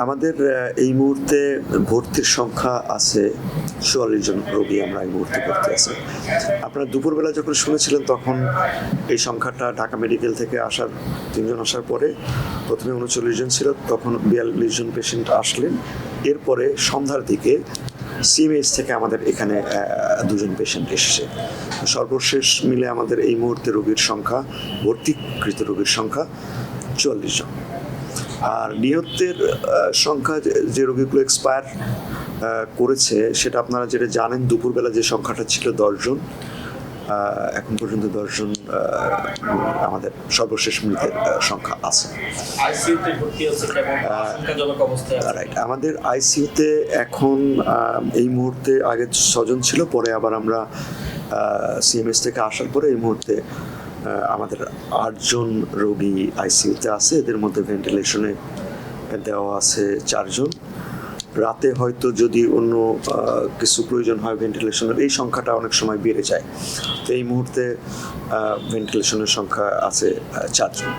আমাদের এই মুহূর্তে ভর্তির সংখ্যা আছে ৪৪ জন রোগী আমরা এই মুহূর্তে ভর্তি আছে। আপনারা দুপুরবেলা যখন শুনেছিলেন তখন এই সংখ্যাটা ঢাকা মেডিকেল থেকে আসার ৩ জন আসার পরে প্রথমে ৩৯ জন ছিল, তখন ৪২ জন পেশেন্ট আসলেন। এরপরে সন্ধ্যার দিকে সিএমএইচ থেকে আমাদের এখানে ২ জন পেশেন্ট এসেছে। সর্বশেষ মিলে আমাদের এই মুহূর্তে রোগীর সংখ্যা, ভর্তিকৃত রোগীর সংখ্যা ৪৪ জন। আর নিহতের সংখ্যা, যে রোগীগুলো এক্সপায়ার করেছে সেটা আপনারা যেটা জানেন, দুপুরবেলা যে সংখ্যাটা ছিল ১০ জন, এখন পর্যন্ত ১০ জন আমাদের সর্বশেষ মৃতের সংখ্যা আছে। রাইট, আমাদের আইসিইউতে এখন এই মুহূর্তে আগে ৬ জন ছিল, পরে আবার আমরা সিএমএস থেকে আসার পরে এই মুহূর্তে আমাদের ৮ জন রোগী আইসিইউতে আছে। এদের মধ্যে ভেন্টিলেশনে দেওয়া আছে ৪ জন। রাতে হয়তো যদি অন্য কিছু প্রয়োজন হয় ভেন্টিলেশনের, এই সংখ্যাটা অনেক সময় বেড়ে যায়। তো এই মুহূর্তে ভেন্টিলেশনের সংখ্যা আছে ৪ জন।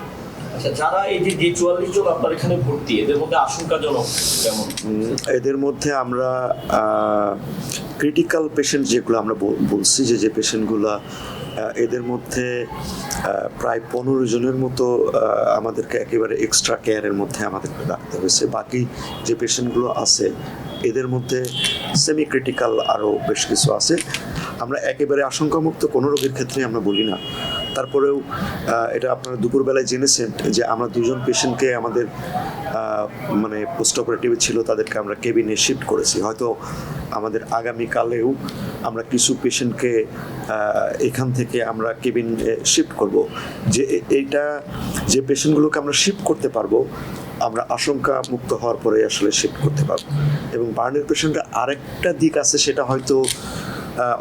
আচ্ছা, যারা এই যে ৪৪ জন আপনার এখানে ভর্তি, এদের মধ্যে আশঙ্কাজনক কেমন? এদের মধ্যে আমরা ক্রিটিক্যাল পেশেন্ট যেগুলো আমরা বলছি, যে পেশেন্টগুলো, এদের মধ্যে প্রায় ১৫ জনের মতো আমাদেরকে একেবারে এক্সট্রা কেয়ারের মধ্যে আমাদেরকে রাখতে হয়েছে। বাকি যে পেশেন্টগুলো আছে এদের মধ্যে সেমি ক্রিটিক্যাল আরও বেশ কিছু আছে। আমরা একেবারে আশঙ্কামুক্ত কোনো রোগীর ক্ষেত্রে আমরা বলি না। তারপরেও এটা আপনারা দুপুরবেলায় জেনেছেন যে আমরা ২ জন পেশেন্টকে আমাদের মানে পোস্ট অপারেটিভে ছিল, তাদেরকে আমরা কেবিনে শিফট করেছি। হয়তো আমাদের আগামীকালেও আমরা কিছু পেশেন্টকে এখান থেকে আমরা কেবিন শিফট করব। যে এইটা, যে পেশেন্টগুলোকে আমরা শিফট করতে পারবো, আমরা আশঙ্কা মুক্ত হওয়ার পরে আসলে শিফট করতে পারবো। এবং বার্নের পেশেন্টের আরেকটা দিক আছে, সেটা হয়তো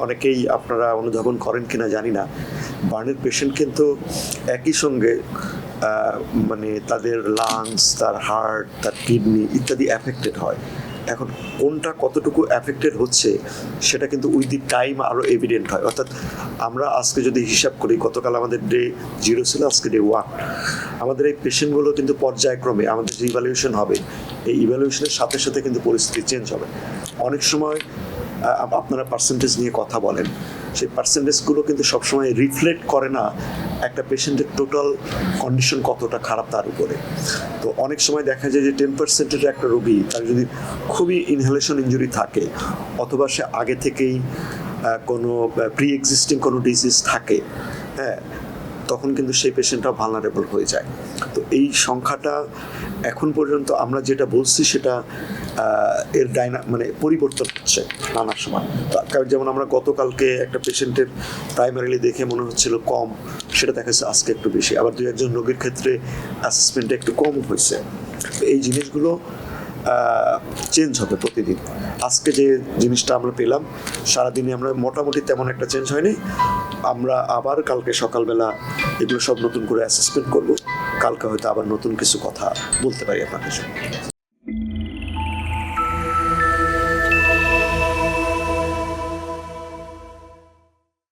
অনেকেই আপনারা অনুধাবন করেন কিনা জানি না। বার্নের পেশেন্ট কিন্তু একই সঙ্গে মানে তাদের লাংস, তার হার্ট, তার কিডনি ইত্যাদি অ্যাফেক্টেড হয়। এখন কোনটা কতটুকু অ্যাফেক্টেড হচ্ছে সেটা কিন্তু উইথ দি টাইম আরও এভিডেন্ট হয়। অর্থাৎ আমরা আজকে যদি হিসাব করি, গতকাল আমাদের ডে 0 ছিল, আজকে ডে 1। আমাদের এই পেশেন্টগুলো কিন্তু পর্যায়ক্রমে আমাদের যে ইভ্যালুয়েশন হবে, এই ইভ্যালুয়েশনের সাথে সাথে কিন্তু পরিস্থিতি চেঞ্জ হবে। অনেক সময় আপনারা পার্সেন্টেজ নিয়ে কথা বলেন, সেই পার্সেন্টেজগুলো কিন্তু সবসময় রিফ্লেক্ট করে না একটা পেশেন্টের টোটাল কন্ডিশন কতটা খারাপ তার উপরে। তো অনেক সময় দেখা যায় যে 10%-এর একটা রোগী, তার যদি খুবই ইনহেলেশন ইনজুরি থাকে, অথবা সে আগে থেকেই কোনো প্রি এক্সিস্টিং কোনো ডিজিজ থাকে, হ্যাঁ, তখন কিন্তু সেই পেশেন্টটা ভালনারেবল হয়ে যায়। তো এই সংখ্যাটা এখন পর্যন্ত আমরা যেটা বলছি সেটা এর মানে পরিবর্তন হচ্ছে নানা সময়। যেমন আমরা গতকালকে একটা পেশেন্টের প্রাইমারিলি দেখে মনে হচ্ছিল কম, সেটা দেখা যাচ্ছে আজকে একটু বেশি। আবার ২-১ জন রোগীর ক্ষেত্রে অ্যাসেসমেন্টটা একটু কম হয়েছে। তো এই জিনিসগুলো চেঞ্জ হবে প্রতিদিন। আজকে যে জিনিসটা আমরা পেলাম, সারাদিনে আমরা মোটামুটি তেমন একটা চেঞ্জ হয়নি। আমরা আবার কালকে সকালবেলা এগুলো সব নতুন করে অ্যাসেসমেন্ট করব। কালকে হয়তো আবার নতুন কিছু কথা বলতে পারি আপনাদের সঙ্গে।